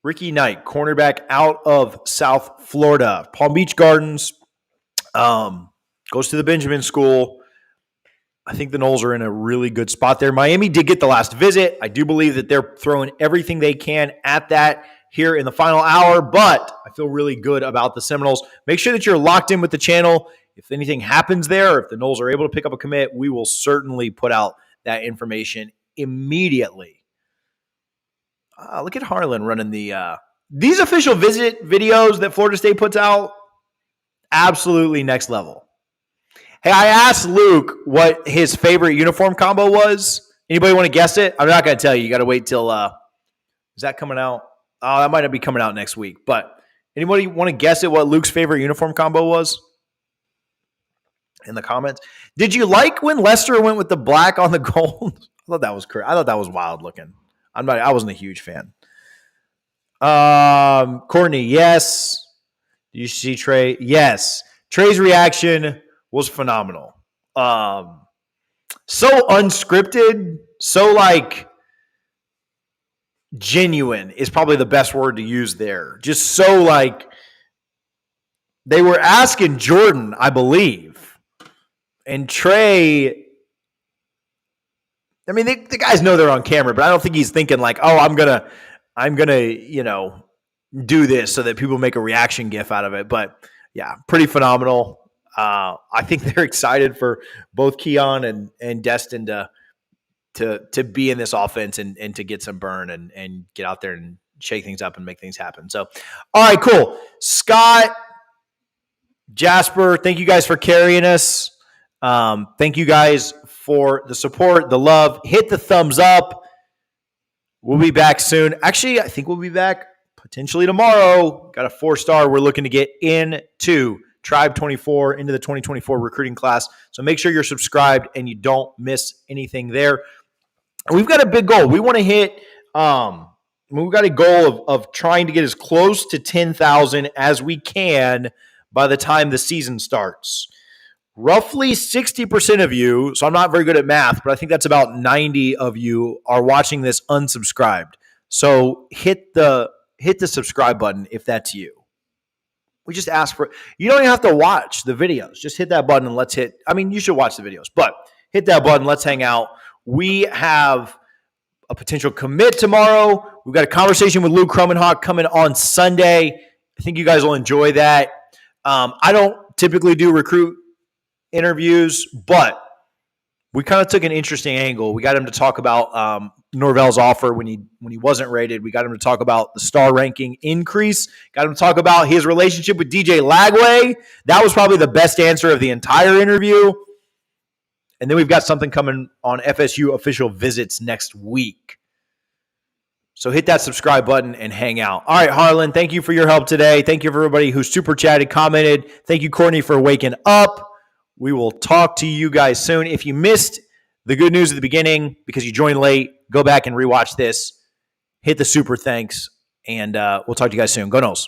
Ricky Knight, cornerback out of South Florida. Palm Beach Gardens, goes to the Benjamin School. I think the Noles are in a really good spot there. Miami did get the last visit. I do believe that they're throwing everything they can at that here in the final hour, but I feel really good about the Seminoles. Make sure that you're locked in with the channel. If anything happens there, if the Noles are able to pick up a commit, we will certainly put out that information immediately. Look at Harlan running these official visit videos that Florida State puts out. Absolutely next level. Hey, I asked Luke what his favorite uniform combo was. Anybody want to guess it? I'm not going to tell you. You got to wait till is that coming out? Oh, that might not be coming out next week. But anybody want to guess it what Luke's favorite uniform combo was? In the comments. Did you like when Lester went with the black on the gold? I thought that was crazy. I thought that was wild looking. I wasn't a huge fan. Courtney, yes. Did you see Trey? Yes. Trey's reaction was phenomenal. So unscripted, so like genuine is probably the best word to use there. Just so like they were asking Jordan, I believe, and Trey. I mean, the guys know they're on camera, but I don't think he's thinking like, oh, I'm gonna, do this so that people make a reaction gif out of it. But yeah, pretty phenomenal. I think they're excited for both Keon and Destin to be in this offense and to get some burn and get out there and shake things up and make things happen. So, all right, cool. Scott, Jasper, thank you guys for carrying us. Thank you guys for the support, the love. Hit the thumbs up. We'll be back soon. Actually, I think we'll be back potentially tomorrow. Got a 4-star we're looking to get into Tribe 24 into the 2024 recruiting class. So make sure you're subscribed and you don't miss anything there. We've got a big goal. We want to hit we've got a goal of trying to get as close to 10,000 as we can by the time the season starts. Roughly 60% of you, so I'm not very good at math, but I think that's about 90 of you are watching this unsubscribed. So hit the subscribe button if that's you. We just ask for, you don't even have to watch the videos. Just hit that button and you should watch the videos, but hit that button. Let's hang out. We have a potential commit tomorrow. We've got a conversation with Luke Krummenhoek coming on Sunday. I think you guys will enjoy that. I don't typically do recruit interviews, but we kind of took an interesting angle. We got him to talk about Norvell's offer when he wasn't rated. We got him to talk about the star ranking increase. Got him to talk about his relationship with DJ Lagway. That was probably the best answer of the entire interview. And then we've got something coming on FSU official visits next week. So hit that subscribe button and hang out. All right, Harlan, thank you for your help today. Thank you for everybody who super chatted, commented. Thank you, Courtney, for waking up. We will talk to you guys soon. If you missed the good news at the beginning because you joined late, go back and rewatch this. Hit the super thanks, and we'll talk to you guys soon. Go Noles.